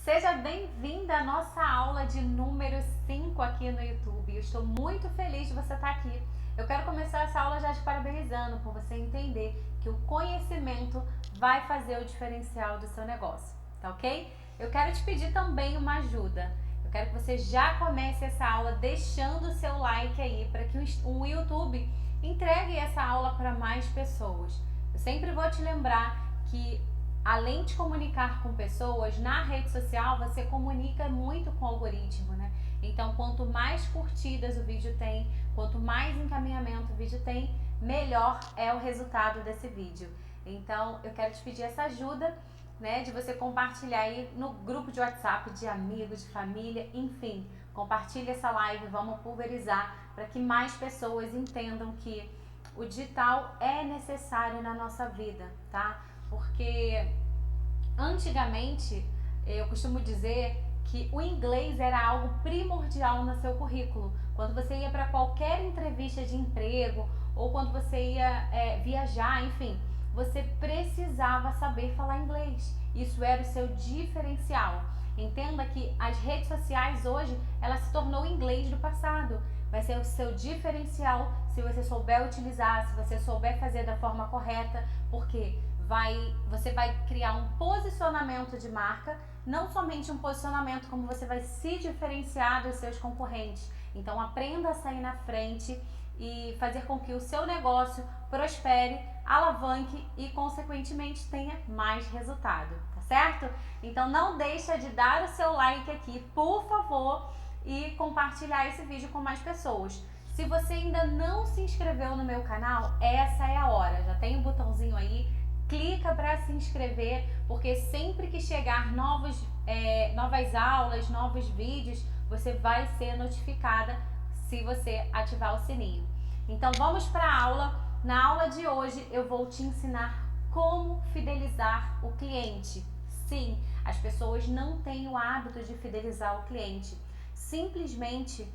Seja bem-vinda à nossa aula de número 5 aqui no YouTube. Eu estou muito feliz de você estar aqui. Eu quero começar essa aula já te parabenizando por você entender que o conhecimento vai fazer o diferencial do seu negócio, tá ok? Eu quero te pedir também uma ajuda. Eu quero que você já comece essa aula deixando o seu like aí para que o YouTube entregue essa aula para mais pessoas. Eu sempre vou te lembrar que além de comunicar com pessoas, na rede social você comunica muito com o algoritmo, né? Então, quanto mais curtidas o vídeo tem, quanto mais encaminhamento o vídeo tem, melhor é o resultado desse vídeo. Então, eu quero te pedir essa ajuda, né, de você compartilhar aí no grupo de WhatsApp, de amigos, de família, enfim. Compartilhe essa live, vamos pulverizar para que mais pessoas entendam que o digital é necessário na nossa vida, tá? Porque antigamente eu costumo dizer que o inglês era algo primordial no seu currículo. Quando você ia para qualquer entrevista de emprego ou quando você ia viajar, enfim, você precisava saber falar inglês. Isso era o seu diferencial. Entenda que as redes sociais hoje, ela se tornou o inglês do passado. Vai ser o seu diferencial se você souber utilizar, se você souber fazer da forma correta, porque você vai criar um posicionamento de marca, não somente um posicionamento, como você vai se diferenciar dos seus concorrentes. Então aprenda a sair na frente e fazer com que o seu negócio prospere, alavanque e consequentemente tenha mais resultado, tá certo? Então não deixa de dar o seu like aqui, por favor, e compartilhar esse vídeo com mais pessoas. Se você ainda não se inscreveu no meu canal, essa é a hora, já tem um botãozinho aí, clica para se inscrever, porque sempre que chegar novas aulas, novos vídeos, você vai ser notificada se você ativar o sininho. Então vamos para a aula. Na aula de hoje eu vou te ensinar como fidelizar o cliente. Sim, as pessoas não têm o hábito de fidelizar o cliente. Simplesmente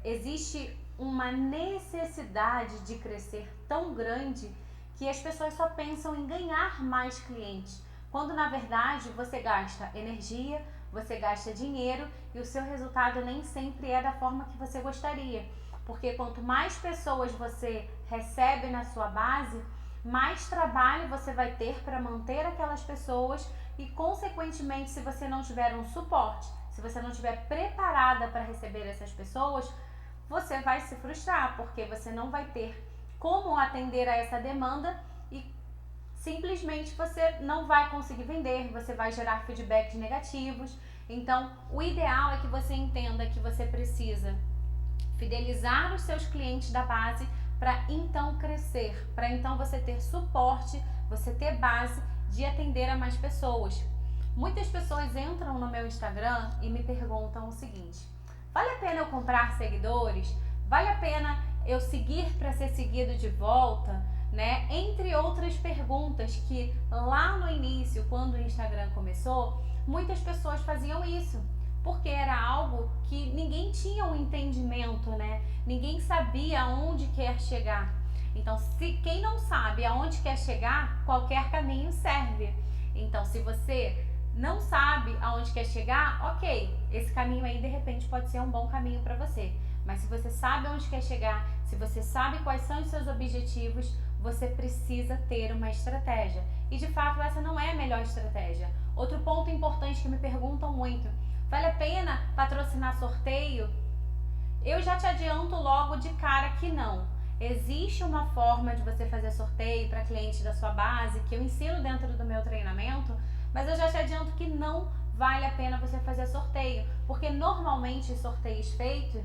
existe uma necessidade de crescer tão grande que as pessoas só pensam em ganhar mais clientes, quando na verdade você gasta energia, você gasta dinheiro e o seu resultado nem sempre é da forma que você gostaria. Porque quanto mais pessoas você recebe na sua base, mais trabalho você vai ter para manter aquelas pessoas e, consequentemente, se você não tiver um suporte, se você não estiver preparada para receber essas pessoas, você vai se frustrar, porque você não vai ter como atender a essa demanda e simplesmente você não vai conseguir vender, você vai gerar feedbacks negativos. Então, o ideal é que você entenda que você precisa fidelizar os seus clientes da base para então crescer, para então você ter suporte, você ter base de atender a mais pessoas. Muitas pessoas entram no meu Instagram e me perguntam o seguinte: vale a pena eu comprar seguidores? Vale a pena eu seguir para ser seguido de volta? Né? Entre outras perguntas que lá no início, quando o Instagram começou, muitas pessoas faziam isso, porque era algo que ninguém tinha um entendimento, né? Ninguém sabia aonde quer chegar. Então, se quem não sabe aonde quer chegar, qualquer caminho serve. Então, se você não sabe aonde quer chegar, ok, esse caminho aí de repente pode ser um bom caminho para você. Mas se você sabe aonde quer chegar, se você sabe quais são os seus objetivos, você precisa ter uma estratégia. E de fato essa não é a melhor estratégia. Outro ponto importante que me perguntam muito: vale a pena patrocinar sorteio? Eu já te adianto logo de cara que não. Existe uma forma de você fazer sorteio para clientes da sua base, que eu ensino dentro do meu treinamento, mas eu já te adianto que não vale a pena você fazer sorteio, porque normalmente os sorteios feitos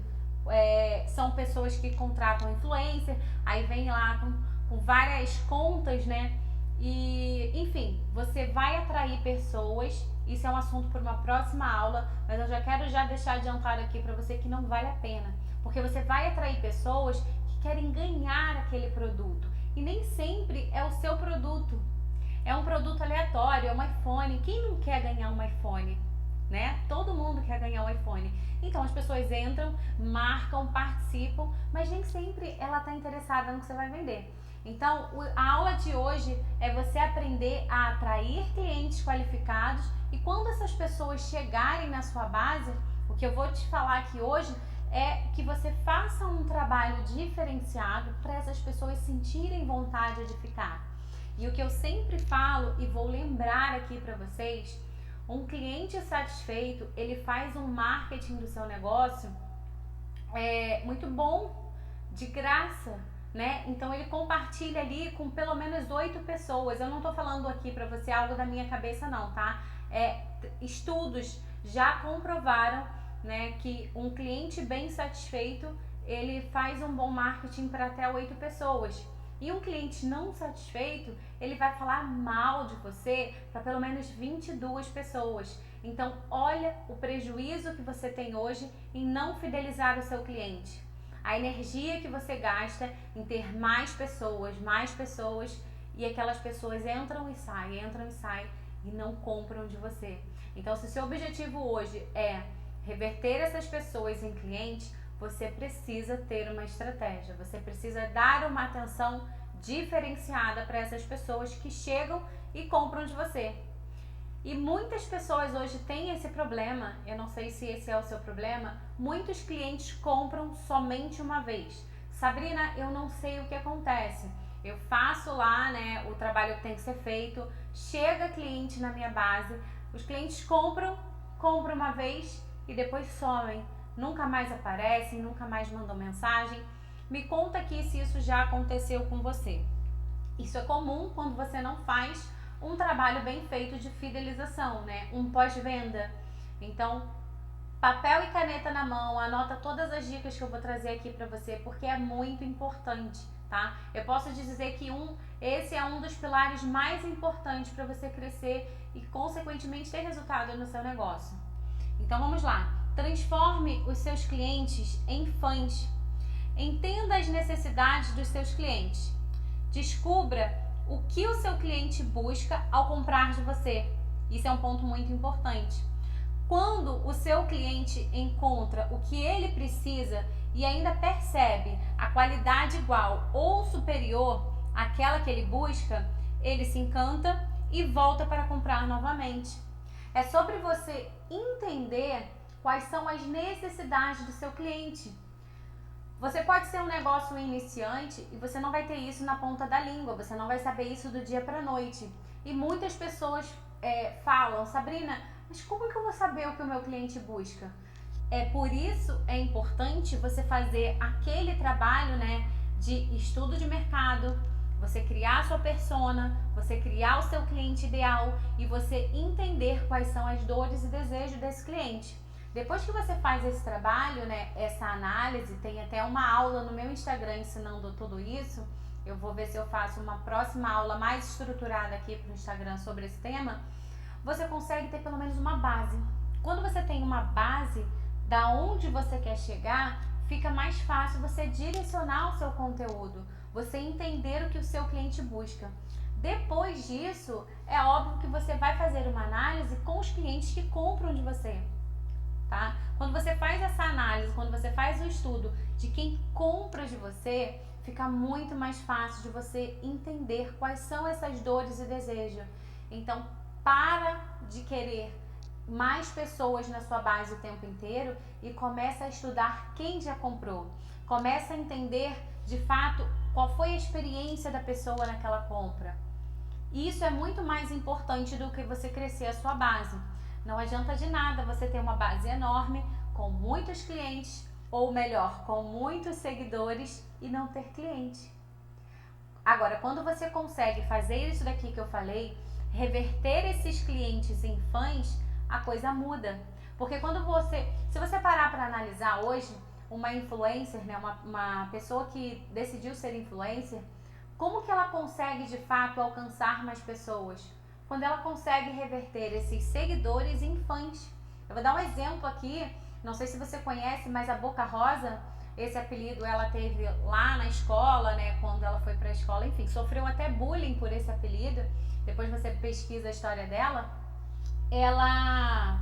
são pessoas que contratam influencer, aí vem lá com várias contas, né? E, enfim, você vai atrair pessoas. Isso é um assunto para uma próxima aula, mas eu já quero deixar adiantado aqui para você que não vale a pena, porque você vai atrair pessoas que querem ganhar aquele produto e nem sempre é o seu produto. É um produto aleatório, é um iPhone. Quem não quer ganhar um iPhone? Né? Todo mundo quer ganhar um iPhone. Então as pessoas entram, marcam, participam, mas nem sempre ela está interessada no que você vai vender. Então a aula de hoje é você aprender a atrair clientes qualificados e quando essas pessoas chegarem na sua base, o que eu vou te falar aqui hoje é que você faça um trabalho diferenciado para essas pessoas sentirem vontade de ficar. E o que eu sempre falo e vou lembrar aqui para vocês, um cliente satisfeito, ele faz um marketing do seu negócio muito bom, de graça, né? Então ele compartilha ali com pelo menos 8 pessoas. Eu não tô falando aqui para você algo da minha cabeça não, tá? Estudos já comprovaram, né, que um cliente bem satisfeito, ele faz um bom marketing para até 8 pessoas. E um cliente não satisfeito, ele vai falar mal de você para pelo menos 22 pessoas. Então, olha o prejuízo que você tem hoje em não fidelizar o seu cliente. A energia que você gasta em ter mais pessoas, e aquelas pessoas entram e saem e não compram de você. Então, se o seu objetivo hoje é reverter essas pessoas em clientes, você precisa ter uma estratégia, você precisa dar uma atenção diferenciada para essas pessoas que chegam e compram de você. E muitas pessoas hoje têm esse problema, eu não sei se esse é o seu problema, muitos clientes compram somente uma vez. Sabrina, eu não sei o que acontece. Eu faço lá, né, o trabalho que tem que ser feito, chega cliente na minha base, os clientes compram uma vez e depois somem, nunca mais aparecem, nunca mais mandam mensagem. Me conta aqui se isso já aconteceu com você. Isso é comum quando você não faz um trabalho bem feito de fidelização, né? Um pós-venda. Então, papel e caneta na mão, anota todas as dicas que eu vou trazer aqui para você, porque é muito importante, tá? Eu posso dizer que esse é um dos pilares mais importantes para você crescer e, consequentemente, ter resultado no seu negócio. Então, vamos lá. Transforme os seus clientes em fãs. Entenda as necessidades dos seus clientes. Descubra o que o seu cliente busca ao comprar de você. Isso é um ponto muito importante. Quando o seu cliente encontra o que ele precisa e ainda percebe a qualidade igual ou superior àquela que ele busca, ele se encanta e volta para comprar novamente. É sobre você entender quais são as necessidades do seu cliente. Você pode ser um negócio iniciante e você não vai ter isso na ponta da língua, você não vai saber isso do dia para a noite. E muitas pessoas falam, Sabrina, mas como que eu vou saber o que o meu cliente busca? Por isso é importante você fazer aquele trabalho, né, de estudo de mercado, você criar a sua persona, você criar o seu cliente ideal e você entender quais são as dores e desejos desse cliente. Depois que você faz esse trabalho, né, essa análise, tem até uma aula no meu Instagram ensinando tudo isso. Eu vou ver se eu faço uma próxima aula mais estruturada aqui para o Instagram sobre esse tema. Você consegue ter pelo menos uma base. Quando você tem uma base da onde você quer chegar, fica mais fácil você direcionar o seu conteúdo, você entender o que o seu cliente busca. Depois disso, é óbvio que você vai fazer uma análise com os clientes que compram de você. Tá? Quando você faz essa análise, quando você faz o estudo de quem compra de você, fica muito mais fácil de você entender quais são essas dores e desejos. Então, para de querer mais pessoas na sua base o tempo inteiro e começa a estudar quem já comprou. Começa a entender, de fato, qual foi a experiência da pessoa naquela compra. E isso é muito mais importante do que você crescer a sua base. Não adianta de nada você ter uma base enorme, com muitos clientes, ou melhor, com muitos seguidores e não ter cliente. Agora, quando você consegue fazer isso daqui que eu falei, reverter esses clientes em fãs, a coisa muda. Porque se você parar para analisar hoje, uma influencer, né, uma pessoa que decidiu ser influencer, como que ela consegue de fato alcançar mais pessoas? Quando ela consegue reverter esses seguidores em fãs. Eu vou dar um exemplo aqui, não sei se você conhece, mas a Boca Rosa, esse apelido ela teve lá na escola, né, quando ela foi para a escola, enfim, sofreu até bullying por esse apelido. Depois você pesquisa a história dela. Ela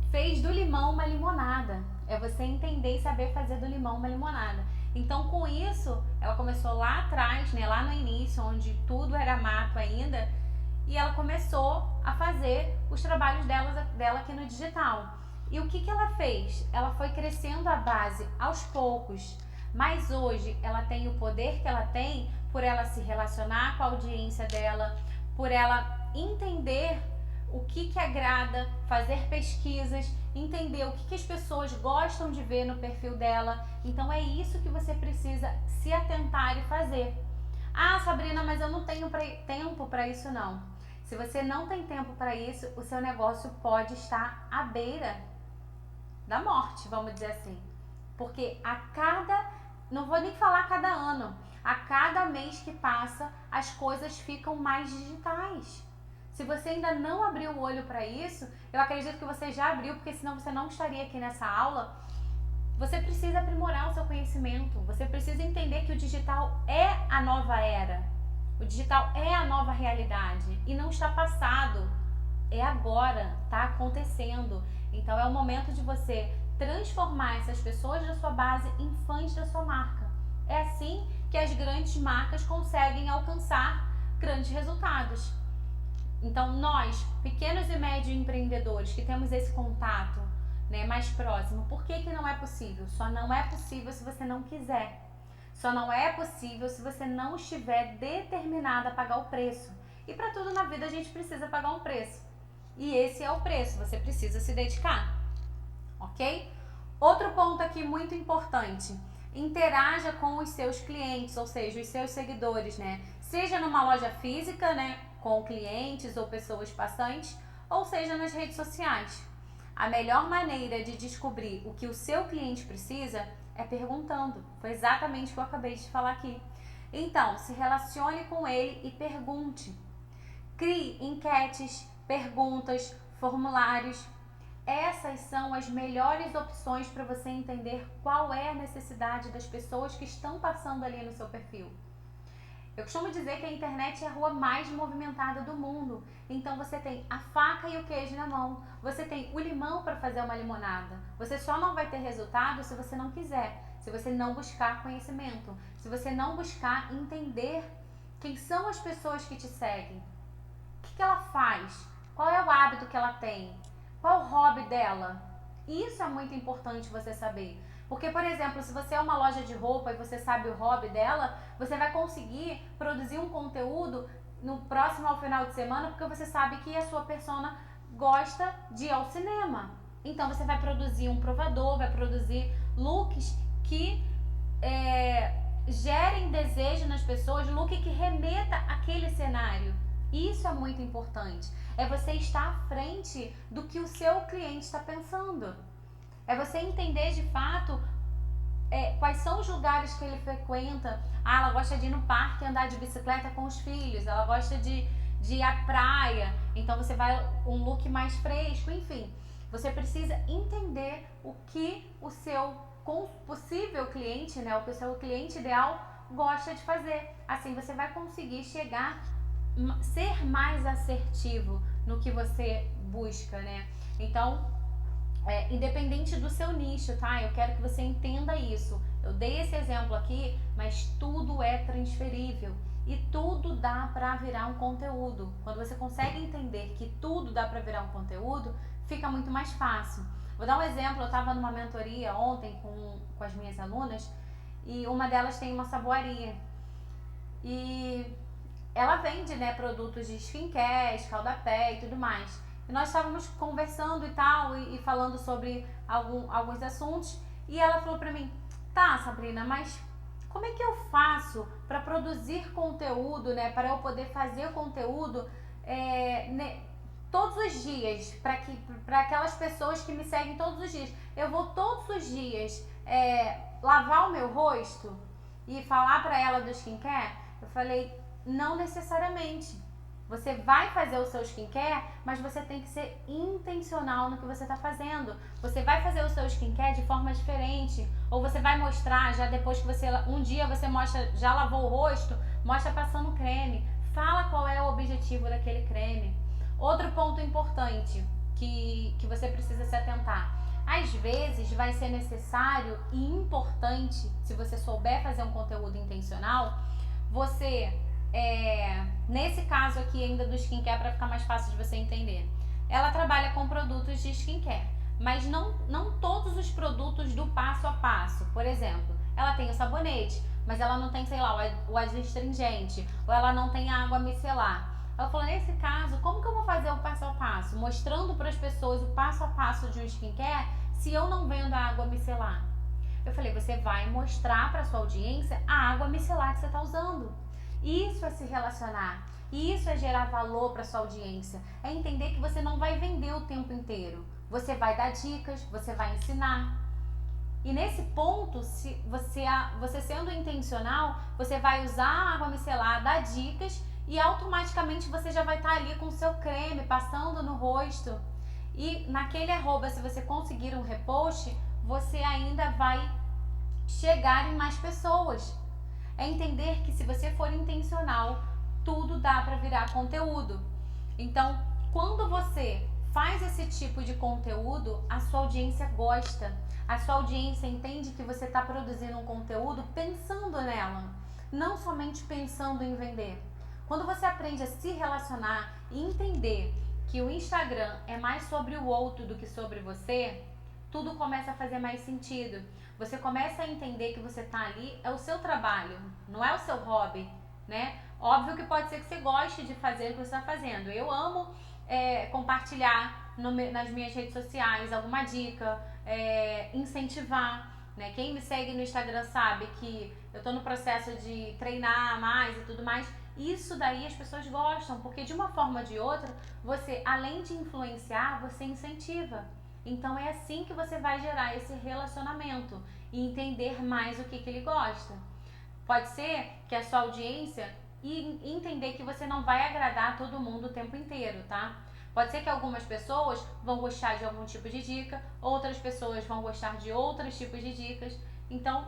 fez do limão uma limonada. É você entender e saber fazer do limão uma limonada. Então, com isso, ela começou lá atrás, né, lá no início, onde tudo era mato ainda, e ela começou a fazer os trabalhos dela aqui no digital. E o que ela fez? Ela foi crescendo a base aos poucos, mas hoje ela tem o poder que ela tem por ela se relacionar com a audiência dela, por ela entender o que agrada, fazer pesquisas, entender o que as pessoas gostam de ver no perfil dela. Então é isso que você precisa se atentar e fazer. Ah, Sabrina, mas eu não tenho tempo para isso não. Se você não tem tempo para isso, o seu negócio pode estar à beira da morte, vamos dizer assim. Porque não vou nem falar cada ano, a cada mês que passa, as coisas ficam mais digitais. Se você ainda não abriu o olho para isso, eu acredito que você já abriu, porque senão você não estaria aqui nessa aula. Você precisa aprimorar o seu conhecimento, você precisa entender que o digital é a nova era, o digital é a nova realidade e não está passado, é agora, está acontecendo. Então é o momento de você transformar essas pessoas da sua base em fãs da sua marca. É assim que as grandes marcas conseguem alcançar grandes resultados. Então nós, pequenos e médios empreendedores que temos esse contato, né, mais próximo, por que não é possível? Só não é possível se você não quiser. Só não é possível se você não estiver determinado a pagar o preço. E para tudo na vida a gente precisa pagar um preço. E esse é o preço, você precisa se dedicar. Ok? Outro ponto aqui muito importante. Interaja com os seus clientes, ou seja, os seus seguidores, né? Seja numa loja física, né, com clientes ou pessoas passantes, ou seja nas redes sociais. A melhor maneira de descobrir o que o seu cliente precisa é perguntando. Foi exatamente o que eu acabei de falar aqui. Então, se relacione com ele e pergunte. Crie enquetes, perguntas, formulários. Essas são as melhores opções para você entender qual é a necessidade das pessoas que estão passando ali no seu perfil. Eu costumo dizer que a internet é a rua mais movimentada do mundo. Então você tem a faca e o queijo na mão. Você tem o limão para fazer uma limonada. Você só não vai ter resultado se você não quiser. Se você não buscar conhecimento. Se você não buscar entender quem são as pessoas que te seguem. O que ela faz? Qual é o hábito que ela tem? Qual o hobby dela? Isso é muito importante você saber. Porque, por exemplo, se você é uma loja de roupa e você sabe o hobby dela, você vai conseguir produzir um conteúdo no próximo ao final de semana, porque você sabe que a sua persona gosta de ir ao cinema. Então você vai produzir um provador, vai produzir looks que gerem desejo nas pessoas, look que remeta àquele cenário. Isso é muito importante. É você estar à frente do que o seu cliente está pensando. É você entender de fato quais são os lugares que ele frequenta. Ah, ela gosta de ir no parque e andar de bicicleta com os filhos. Ela gosta de ir à praia. Então você vai um look mais fresco. Enfim, você precisa entender o que o seu possível cliente, né, o que o seu cliente ideal gosta de fazer. Assim você vai conseguir ser mais assertivo no que você busca, né? Então, independente do seu nicho, tá? Eu quero que você entenda isso. Eu dei esse exemplo aqui, mas tudo é transferível e tudo dá para virar um conteúdo. Quando você consegue entender que tudo dá para virar um conteúdo, fica muito mais fácil. Vou dar um exemplo. Eu estava numa mentoria ontem com as minhas alunas e uma delas tem uma saboaria e ela vende, né, produtos de skincare, escalda-pé e tudo mais. E nós estávamos conversando e tal, e falando sobre alguns assuntos. E ela falou pra mim, tá, Sabrina, mas como é que eu faço para produzir conteúdo, né? Para eu poder fazer conteúdo todos os dias, para aquelas pessoas que me seguem todos os dias. Eu vou todos os dias lavar o meu rosto e falar para ela do skincare? Eu falei, não necessariamente. Você vai fazer o seu skincare, mas você tem que ser intencional no que você está fazendo. Você vai fazer o seu skincare de forma diferente. Ou você vai mostrar, já depois que um dia você mostra, já lavou o rosto, mostra passando creme. Fala qual é o objetivo daquele creme. Outro ponto importante que você precisa se atentar. Às vezes vai ser necessário e importante, se você souber fazer um conteúdo intencional, você nesse caso aqui ainda do skincare, para ficar mais fácil de você entender, ela trabalha com produtos de skincare, mas não todos os produtos do passo a passo. Por exemplo, ela tem o sabonete, mas ela não tem, sei lá, o adstringente, ou ela não tem a água micelar. Ela falou, nesse caso, como que eu vou fazer o passo a passo? Mostrando para as pessoas o passo a passo de um skincare, se eu não vendo a água micelar. Eu falei, você vai mostrar para sua audiência a água micelar que você está usando. Isso é se relacionar. Isso é gerar valor para sua audiência. É entender que você não vai vender o tempo inteiro. Você vai dar dicas, você vai ensinar. E nesse ponto, se você sendo intencional, você vai usar a água micelar, dar dicas e automaticamente você já vai estar ali com o seu creme passando no rosto. E naquele arroba, se você conseguir um repost, você ainda vai chegar em mais pessoas. É entender que se você for intencional, tudo dá para virar conteúdo. Então, quando você faz esse tipo de conteúdo, a sua audiência gosta. A sua audiência entende que você está produzindo um conteúdo pensando nela, não somente pensando em vender. Quando você aprende a se relacionar e entender que o Instagram é mais sobre o outro do que sobre você, tudo começa a fazer mais sentido. Você começa a entender que você tá ali, é o seu trabalho, não é o seu hobby, né? Óbvio que pode ser que você goste de fazer o que você está fazendo. Eu amo compartilhar nas minhas redes sociais alguma dica, incentivar, né? Quem me segue no Instagram sabe que eu tô no processo de treinar mais e tudo mais. Isso daí as pessoas gostam, porque de uma forma ou de outra, você, além de influenciar, você incentiva. Então é assim que você vai gerar esse relacionamento e entender mais o que ele gosta. Pode ser que a sua audiência e entender que você não vai agradar todo mundo o tempo inteiro, tá? Pode ser que algumas pessoas vão gostar de algum tipo de dica, outras pessoas vão gostar de outros tipos de dicas. Então,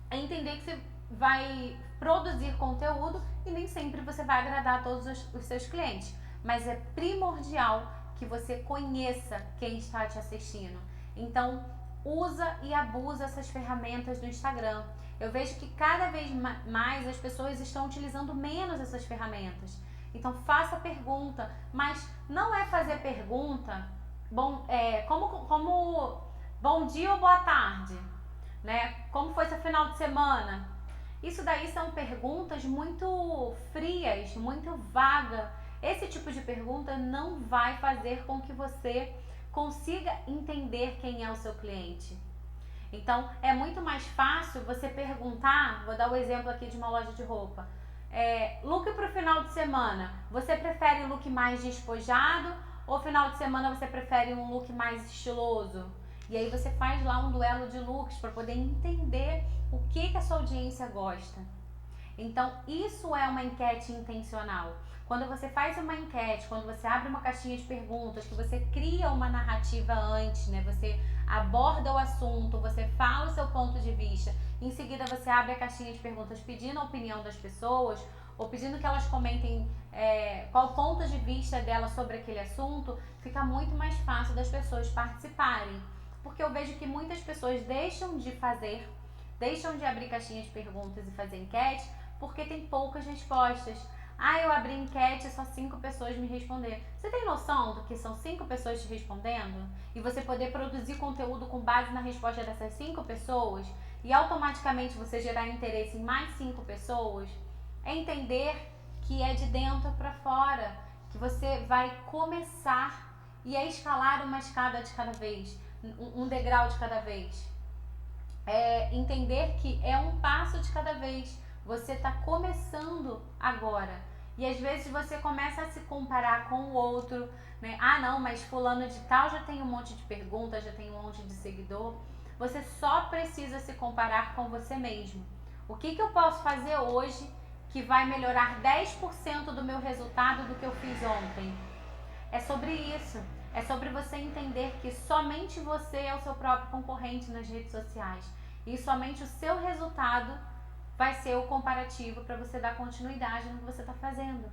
é entender que você vai produzir conteúdo e nem sempre você vai agradar a todos os seus clientes. Mas é primordial que você conheça quem está te assistindo. Então, usa e abusa essas ferramentas do Instagram. Eu vejo que cada vez mais as pessoas estão utilizando menos essas ferramentas. Então, faça pergunta, mas não é fazer pergunta como bom dia ou boa tarde, né? Como foi seu final de semana? Isso daí são perguntas muito frias, muito vagas. Esse tipo de pergunta não vai fazer com que você consiga entender quem é o seu cliente. Então, é muito mais fácil você perguntar, vou dar o exemplo aqui de uma loja de roupa. Look para o final de semana, você prefere um look mais despojado ou final de semana você prefere um look mais estiloso? E aí você faz lá um duelo de looks para poder entender o que a sua audiência gosta. Então, isso é uma enquete intencional. Quando você faz uma enquete, quando você abre uma caixinha de perguntas, que você cria uma narrativa antes, né? Você aborda o assunto, você fala o seu ponto de vista, em seguida você abre a caixinha de perguntas pedindo a opinião das pessoas, ou pedindo que elas comentem qual o ponto de vista dela sobre aquele assunto, fica muito mais fácil das pessoas participarem. Porque eu vejo que muitas pessoas deixam de abrir caixinha de perguntas e fazer enquete, porque tem poucas respostas. Eu abri enquete e só 5 pessoas me responderam. Você tem noção do que são 5 pessoas te respondendo? E você poder produzir conteúdo com base na resposta dessas 5 pessoas e automaticamente você gerar interesse em mais 5 pessoas? É entender que é de dentro para fora, que você vai começar e escalar uma escada de cada vez, um degrau de cada vez. Entender que é um passo de cada vez. Você está começando agora. E às vezes você começa a se comparar com o outro, né? Não, mas fulano de tal já tem um monte de perguntas, já tem um monte de seguidor. Você só precisa se comparar com você mesmo. O que eu posso fazer hoje que vai melhorar 10% do meu resultado do que eu fiz ontem? É sobre isso. É sobre você entender que somente você é o seu próprio concorrente nas redes sociais. E somente o seu resultado vai ser o comparativo para você dar continuidade no que você está fazendo.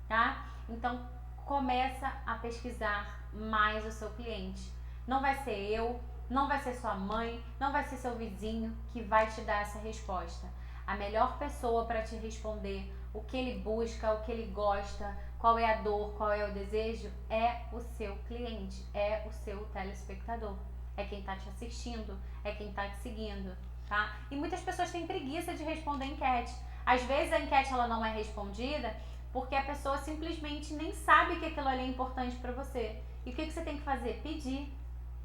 Tá? Então, começa a pesquisar mais o seu cliente. Não vai ser eu, não vai ser sua mãe, não vai ser seu vizinho que vai te dar essa resposta. A melhor pessoa para te responder o que ele busca, o que ele gosta, qual é a dor, qual é o desejo, é o seu cliente, é o seu telespectador. É quem está te assistindo, é quem está te seguindo, tá? E muitas pessoas têm preguiça de responder enquete. Às vezes a enquete ela não é respondida porque a pessoa simplesmente nem sabe que aquilo ali é importante para você. E o que você tem que fazer? Pedir,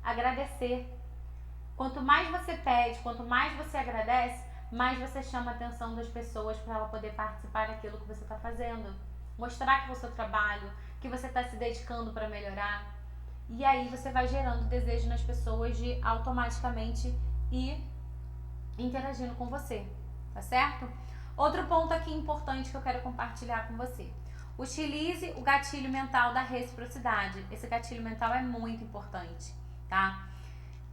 agradecer. Quanto mais você pede, quanto mais você agradece, mais você chama a atenção das pessoas para ela poder participar daquilo que você está fazendo. Mostrar que é o seu trabalho, que você está se dedicando para melhorar. E aí você vai gerando desejo nas pessoas de automaticamente ir interagindo com você, tá certo? Outro ponto aqui importante que eu quero compartilhar com você. Utilize o gatilho mental da reciprocidade. Esse gatilho mental é muito importante, tá?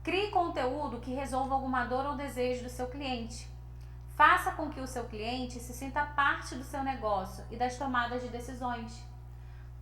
Crie conteúdo que resolva alguma dor ou desejo do seu cliente. Faça com que o seu cliente se sinta parte do seu negócio e das tomadas de decisões.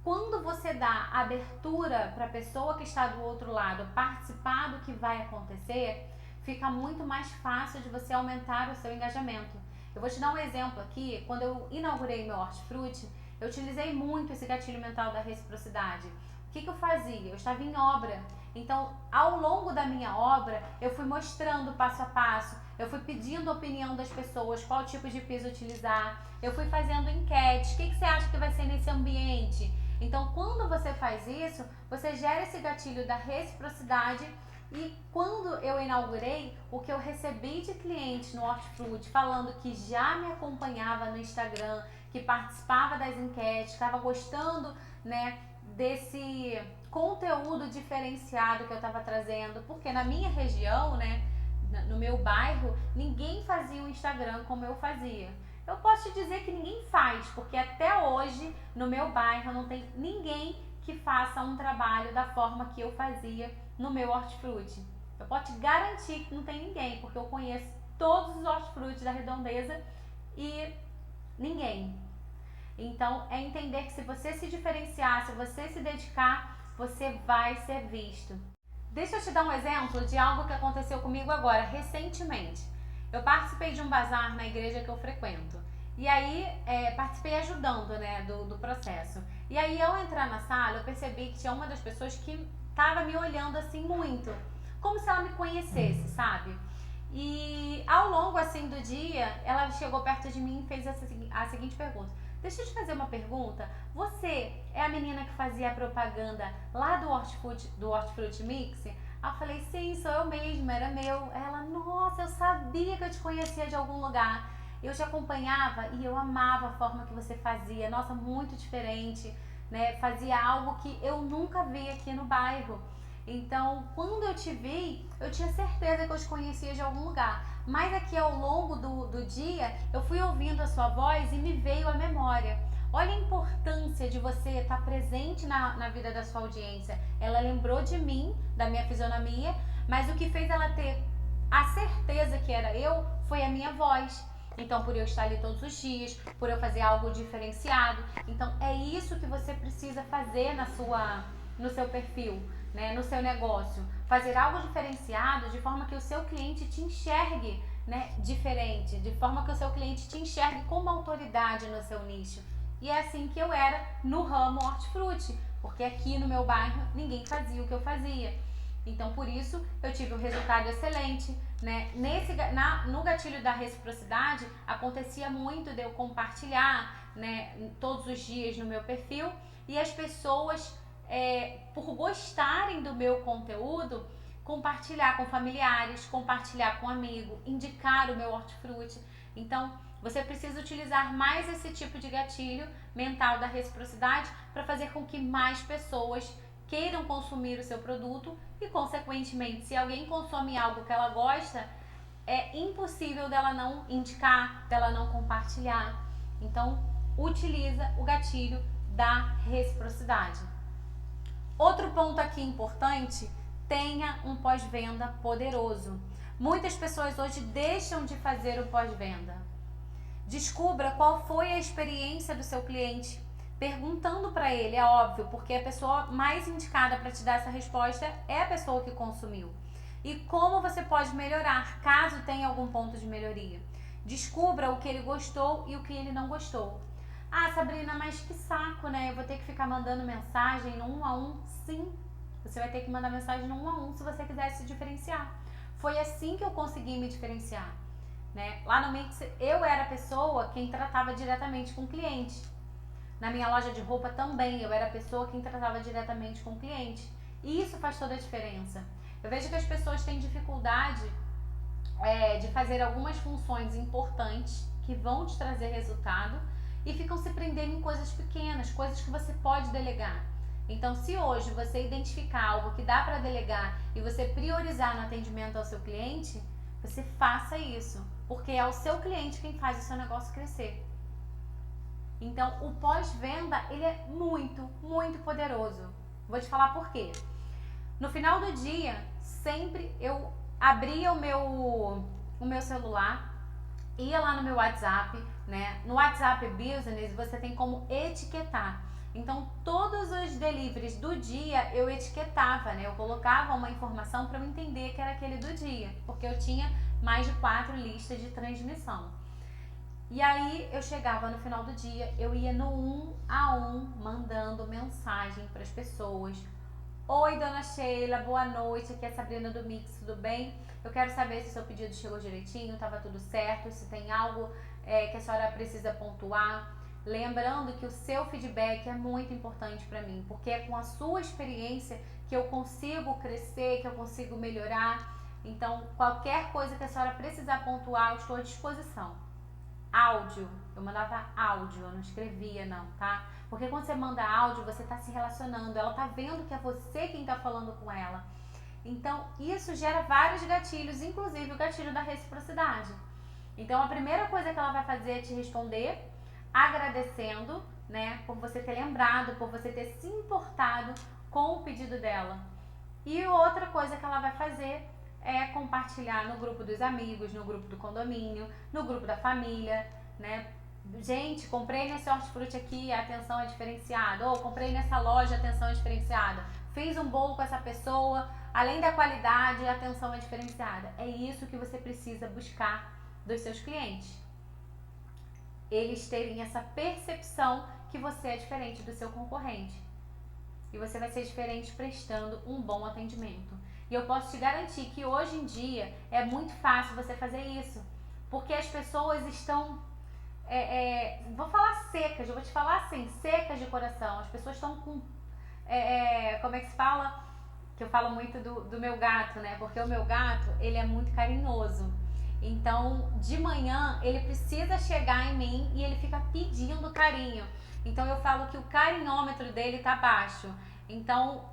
Quando você dá abertura para a pessoa que está do outro lado participar do que vai acontecer, fica muito mais fácil de você aumentar o seu engajamento. Eu vou te dar um exemplo aqui. Quando eu inaugurei meu hortifruti, eu utilizei muito esse gatilho mental da reciprocidade. O que eu fazia? Eu estava em obra. Então, ao longo da minha obra, eu fui mostrando passo a passo, eu fui pedindo a opinião das pessoas, qual tipo de piso utilizar, eu fui fazendo enquetes, o que você acha que vai ser nesse ambiente? Então, quando você faz isso, você gera esse gatilho da reciprocidade. E quando eu inaugurei, o que eu recebi de clientes no Hortifruti falando que já me acompanhava no Instagram, que participava das enquetes, estava gostando, né, desse conteúdo diferenciado que eu estava trazendo, porque na minha região, né, no meu bairro, ninguém fazia o Instagram como eu fazia. Eu posso te dizer que ninguém faz, porque até hoje no meu bairro não tem ninguém que faça um trabalho da forma que eu fazia no meu hortifruti. Eu posso te garantir que não tem ninguém, porque eu conheço todos os hortifrutis da Redondeza e ninguém. Então é entender que se você se diferenciar, se você se dedicar, você vai ser visto. Deixa eu te dar um exemplo de algo que aconteceu comigo agora, recentemente. Eu participei de um bazar na igreja que eu frequento. E aí, participei ajudando, né, do processo. E aí, ao entrar na sala, eu percebi que tinha uma das pessoas que estava me olhando assim muito. Como se ela me conhecesse, sabe? E ao longo, assim, do dia, ela chegou perto de mim e fez a seguinte pergunta. Deixa eu te fazer uma pergunta. Você é a menina que fazia a propaganda lá do Hortifruti Mix? Eu falei, sim, sou eu mesma, era meu. Ela, nossa, eu sabia que eu te conhecia de algum lugar. Eu te acompanhava e eu amava a forma que você fazia. Nossa, muito diferente, né? Fazia algo que eu nunca vi aqui no bairro. Então, quando eu te vi, eu tinha certeza que eu te conhecia de algum lugar. Mas aqui ao longo do dia, eu fui ouvindo a sua voz e me veio à memória. Olha a importância de você estar presente na vida da sua audiência. Ela lembrou de mim, da minha fisionomia, mas o que fez ela ter a certeza que era eu foi a minha voz. Então, por eu estar ali todos os dias, por eu fazer algo diferenciado. Então, é isso que você precisa fazer no seu perfil, né, no seu negócio. Fazer algo diferenciado de forma que o seu cliente te enxergue, né, diferente, de forma que o seu cliente te enxergue como autoridade no seu nicho. E é assim que eu era no ramo hortifruti, porque aqui no meu bairro ninguém fazia o que eu fazia. Então, por isso, eu tive um resultado excelente, né? No gatilho da reciprocidade, acontecia muito de eu compartilhar, né, todos os dias no meu perfil, e as pessoas, por gostarem do meu conteúdo, compartilhar com familiares, compartilhar com amigo, indicar o meu hortifruti. Então, você precisa utilizar mais esse tipo de gatilho mental da reciprocidade para fazer com que mais pessoas queiram consumir o seu produto e, consequentemente, se alguém consome algo que ela gosta, é impossível dela não indicar, dela não compartilhar. Então, utiliza o gatilho da reciprocidade. Outro ponto aqui importante, tenha um pós-venda poderoso. Muitas pessoas hoje deixam de fazer o pós-venda. Descubra qual foi a experiência do seu cliente, perguntando para ele, é óbvio, porque a pessoa mais indicada para te dar essa resposta é a pessoa que consumiu. E como você pode melhorar, caso tenha algum ponto de melhoria. Descubra o que ele gostou e o que ele não gostou. Ah, Sabrina, mas que saco, né? Eu vou ter que ficar mandando mensagem no 1 a 1. Sim, você vai ter que mandar mensagem no 1 a 1 se você quiser se diferenciar. Foi assim que eu consegui me diferenciar, né? Lá no Mix, eu era a pessoa quem tratava diretamente com o cliente. Na minha loja de roupa também, eu era a pessoa quem tratava diretamente com o cliente. E isso faz toda a diferença. Eu vejo que as pessoas têm dificuldade de fazer algumas funções importantes que vão te trazer resultado e ficam se prendendo em coisas pequenas, coisas que você pode delegar. Então, se hoje você identificar algo que dá para delegar e você priorizar no atendimento ao seu cliente, você faça isso, porque é o seu cliente quem faz o seu negócio crescer. Então, o pós-venda, ele é muito, muito poderoso. Vou te falar por quê. No final do dia, sempre eu abria o meu celular, ia lá no meu WhatsApp, né? No WhatsApp Business, você tem como etiquetar. Então, todos os deliveries do dia eu etiquetava, né? Eu colocava uma informação para eu entender que era aquele do dia, porque eu tinha mais de 4 listas de transmissão. E aí eu chegava no final do dia, eu ia no 1 a 1 mandando mensagem para as pessoas. Oi, dona Sheila, boa noite, aqui é a Sabrina do Mix, tudo bem? Eu quero saber se o seu pedido chegou direitinho, estava tudo certo, se tem algo que a senhora precisa pontuar. Lembrando que o seu feedback é muito importante para mim, porque é com a sua experiência que eu consigo crescer, que eu consigo melhorar. Então, qualquer coisa que a senhora precisar pontuar, eu estou à disposição. Áudio, eu mandava áudio, eu não escrevia não, tá? Porque quando você manda áudio, você tá se relacionando, ela tá vendo que é você quem tá falando com ela. Então, isso gera vários gatilhos, inclusive o gatilho da reciprocidade. Então, a primeira coisa que ela vai fazer é te responder agradecendo, né, por você ter lembrado, por você ter se importado com o pedido dela. E outra coisa que ela vai fazer é compartilhar no grupo dos amigos, no grupo do condomínio, no grupo da família, né? Gente, comprei nesse hortifruti aqui, a atenção é diferenciada. Ou comprei nessa loja, a atenção é diferenciada. Fiz um bolo com essa pessoa, além da qualidade, a atenção é diferenciada. É isso que você precisa buscar dos seus clientes. Eles terem essa percepção que você é diferente do seu concorrente. E você vai ser diferente prestando um bom atendimento. E eu posso te garantir que hoje em dia é muito fácil você fazer isso. Porque as pessoas estão, vou falar secas, eu vou te falar assim, secas de coração. As pessoas estão com, como é que se fala? Que eu falo muito do meu gato, né? Porque o meu gato, ele é muito carinhoso. Então, de manhã, ele precisa chegar em mim e ele fica pedindo carinho. Então, eu falo que o carinhômetro dele tá baixo. Então,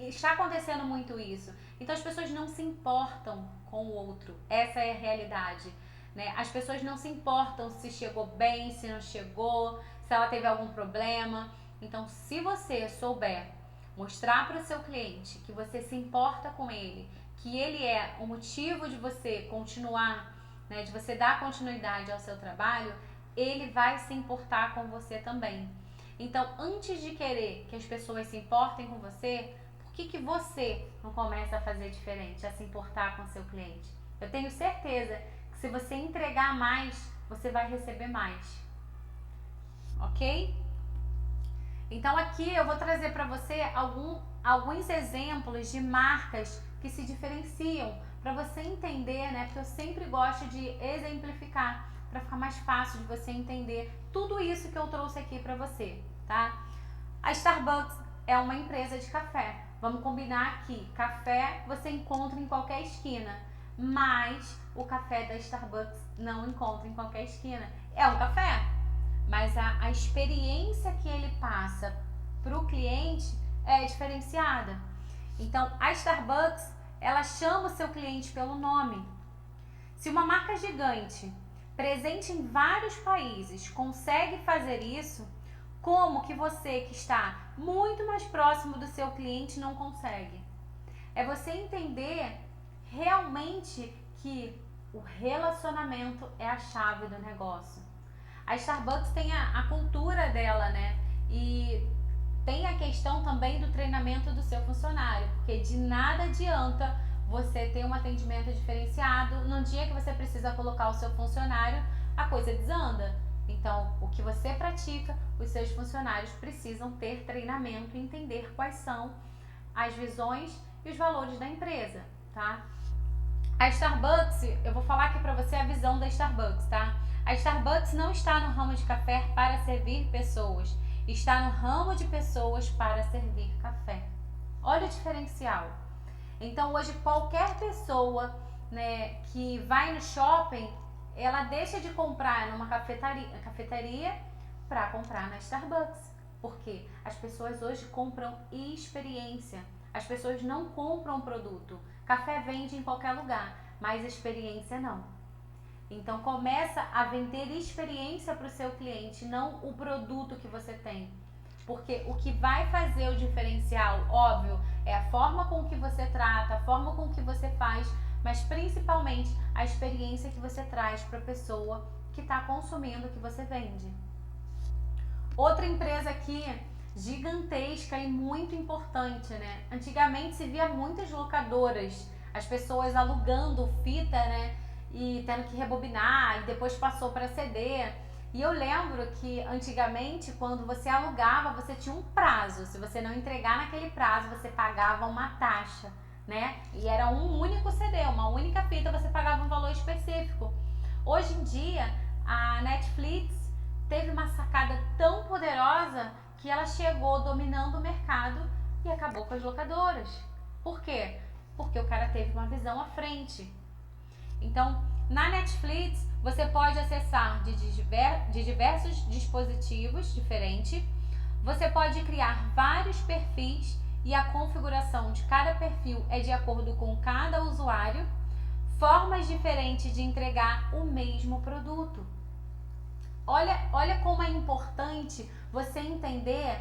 está acontecendo muito isso. Então, as pessoas não se importam com o outro. Essa é a realidade, né? As pessoas não se importam se chegou bem, se não chegou, se ela teve algum problema. Então, se você souber mostrar para o seu cliente que você se importa com ele, que ele é o motivo de você continuar, né, de você dar continuidade ao seu trabalho, ele vai se importar com você também. Então, antes de querer que as pessoas se importem com você, por que você não começa a fazer diferente, a se importar com o seu cliente? Eu tenho certeza que se você entregar mais, você vai receber mais. Ok? Então, aqui eu vou trazer para você alguns exemplos de marcas que se diferenciam, para você entender, né? Porque eu sempre gosto de exemplificar, para ficar mais fácil de você entender tudo isso que eu trouxe aqui para você, tá? A Starbucks é uma empresa de café. Vamos combinar que café você encontra em qualquer esquina, mas o café da Starbucks não encontra em qualquer esquina. É um café, mas a experiência que ele passa para o cliente é diferenciada. Então, a Starbucks, ela chama o seu cliente pelo nome. Se uma marca gigante, presente em vários países, consegue fazer isso, como que você que está muito mais próximo do seu cliente não consegue? É você entender realmente que o relacionamento é a chave do negócio. A Starbucks tem a cultura dela, né? E tem a questão também do treinamento do seu funcionário, porque de nada adianta você ter um atendimento diferenciado. No dia que você precisa colocar o seu funcionário, a coisa desanda. Então, o que você pratica, os seus funcionários precisam ter treinamento e entender quais são as visões e os valores da empresa, tá? A Starbucks, eu vou falar aqui para você a visão da Starbucks, tá? A Starbucks não está no ramo de café para servir pessoas, está no ramo de pessoas para servir café. Olha o diferencial. Então, hoje, qualquer pessoa, né, que vai no shopping, ela deixa de comprar numa cafeteria para comprar na Starbucks. Porque as pessoas hoje compram experiência. As pessoas não compram produto. Café vende em qualquer lugar, mas experiência não. Então começa a vender experiência para o seu cliente, não o produto que você tem. Porque o que vai fazer o diferencial, óbvio, é a forma com que você trata, a forma com que você faz, mas principalmente a experiência que você traz para a pessoa que está consumindo o que você vende. Outra empresa aqui gigantesca e muito importante, né? Antigamente se via muitas locadoras, as pessoas alugando fita, né? E tendo que rebobinar, e depois passou para CD. E eu lembro que antigamente, quando você alugava, você tinha um prazo. Se você não entregar naquele prazo, você pagava uma taxa, né? E era um único CD, uma única fita, você pagava um valor específico. Hoje em dia, a Netflix teve uma sacada tão poderosa que ela chegou dominando o mercado e acabou com as locadoras. Por quê? Porque o cara teve uma visão à frente. Então, na Netflix, você pode acessar de diversos dispositivos diferentes. Você pode criar vários perfis e a configuração de cada perfil é de acordo com cada usuário. Formas diferentes de entregar o mesmo produto. Olha como é importante você entender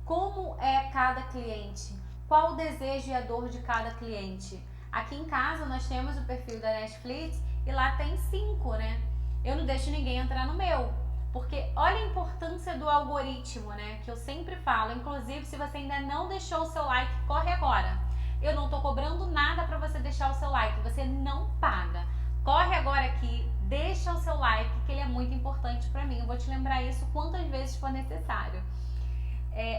como é cada cliente, qual o desejo e a dor de cada cliente. Aqui em casa nós temos o perfil da Netflix e lá tem 5, né? Eu não deixo ninguém entrar no meu, porque olha a importância do algoritmo, né? Que eu sempre falo, inclusive se você ainda não deixou o seu like, corre agora. Eu não tô cobrando nada para você deixar o seu like, você não paga. Corre agora aqui, deixa o seu like, que ele é muito importante para mim. Eu vou te lembrar isso quantas vezes for necessário.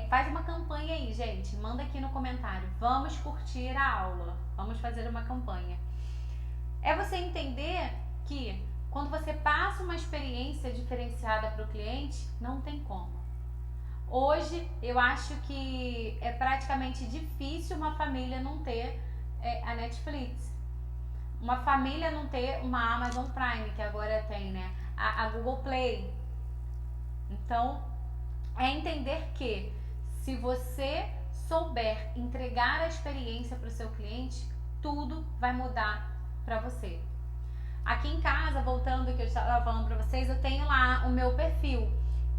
Faz uma campanha aí, gente. Manda aqui no comentário. Vamos curtir a aula. Vamos fazer uma campanha. É você entender que quando você passa uma experiência diferenciada para o cliente, não tem como. Hoje, eu acho que é praticamente difícil uma família não ter a Netflix. Uma família não ter uma Amazon Prime, que agora tem, né? A Google Play. Então, é entender que se você souber entregar a experiência para o seu cliente, tudo vai mudar para você. Aqui em casa, voltando ao que eu estava falando para vocês, eu tenho lá o meu perfil.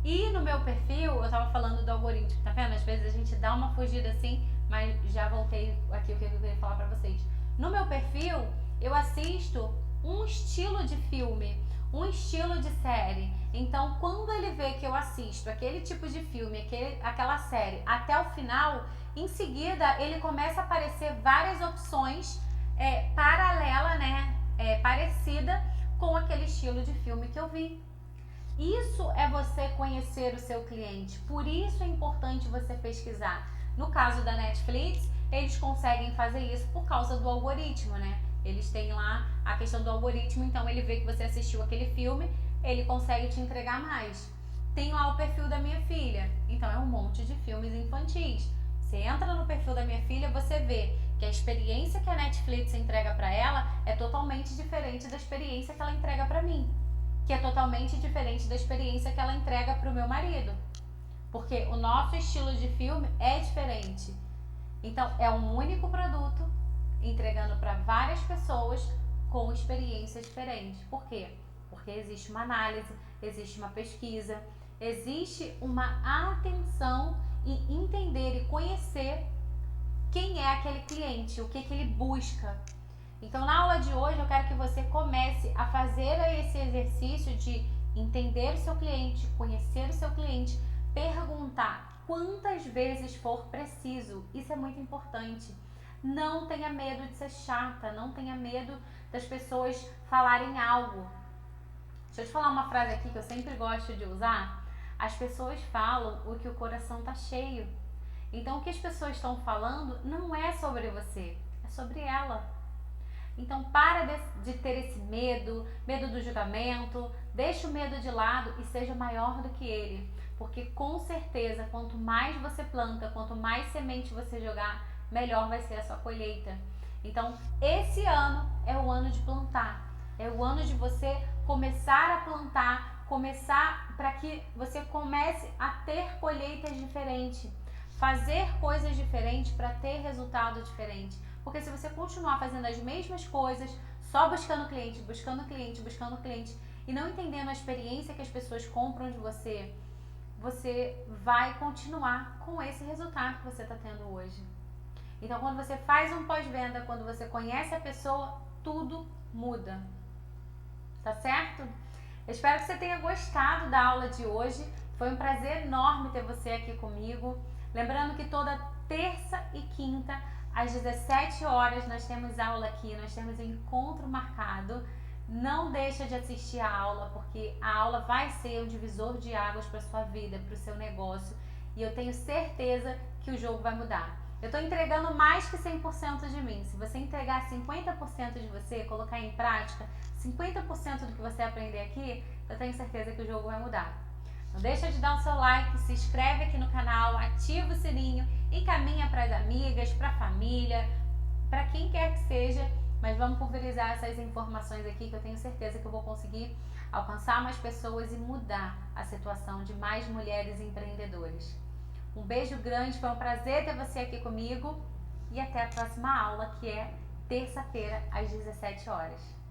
E no meu perfil, eu estava falando do algoritmo, tá vendo? Às vezes a gente dá uma fugida assim, mas já voltei aqui o que eu queria falar para vocês. No meu perfil, eu assisto um estilo de filme, um estilo de série. Então, quando ele vê que eu assisto aquele tipo de filme, aquela série até o final, em seguida ele começa a aparecer várias opções paralela, né? Parecida com aquele estilo de filme que eu vi. Isso é você conhecer o seu cliente. Por isso é importante você pesquisar. No caso da Netflix, eles conseguem fazer isso por causa do algoritmo, né? Eles têm lá a questão do algoritmo, então ele vê que você assistiu aquele filme, ele consegue te entregar mais. Tem lá o perfil da minha filha, então é um monte de filmes infantis. Você entra no perfil da minha filha, você vê que a experiência que a Netflix entrega para ela é totalmente diferente da experiência que ela entrega para mim, que é totalmente diferente da experiência que ela entrega para o meu marido, porque o nosso estilo de filme é diferente. Então é um único produto entregando para várias pessoas com experiências diferentes. Por quê? Porque existe uma análise, existe uma pesquisa, existe uma atenção em entender e conhecer quem é aquele cliente, o que ele busca. Então, na aula de hoje, eu quero que você comece a fazer esse exercício de entender o seu cliente, conhecer o seu cliente, perguntar quantas vezes for preciso. Isso é muito importante. Não tenha medo de ser chata, não tenha medo das pessoas falarem algo. Deixa eu te falar uma frase aqui que eu sempre gosto de usar. As pessoas falam o que o coração tá cheio. Então, o que as pessoas estão falando não é sobre você, é sobre ela. Então, para de ter esse medo do julgamento, deixa o medo de lado e seja maior do que ele. Porque com certeza, quanto mais você planta, quanto mais semente você jogar, melhor vai ser a sua colheita. Então, esse ano é o ano de plantar. É o ano de você começar a plantar, começar para que você comece a ter colheitas diferentes. Fazer coisas diferentes para ter resultado diferente. Porque se você continuar fazendo as mesmas coisas, só buscando cliente, e não entendendo a experiência que as pessoas compram de você, você vai continuar com esse resultado que você está tendo hoje. Então, quando você faz um pós-venda, quando você conhece a pessoa, tudo muda. Tá certo? Eu espero que você tenha gostado da aula de hoje. Foi um prazer enorme ter você aqui comigo. Lembrando que toda terça e quinta, às 17 horas, nós temos aula aqui, nós temos um encontro marcado. Não deixa de assistir a aula, porque a aula vai ser um divisor de águas para a sua vida, para o seu negócio. E eu tenho certeza que o jogo vai mudar. Eu estou entregando mais que 100% de mim. Se você entregar 50% de você, colocar em prática 50% do que você aprender aqui, eu tenho certeza que o jogo vai mudar. Não deixa de dar o seu like, se inscreve aqui no canal, ativa o sininho e caminha para as amigas, para a família, para quem quer que seja, mas vamos pulverizar essas informações aqui que eu tenho certeza que eu vou conseguir alcançar mais pessoas e mudar a situação de mais mulheres empreendedoras. Um beijo grande, foi um prazer ter você aqui comigo e até a próxima aula, que é terça-feira às 17 horas.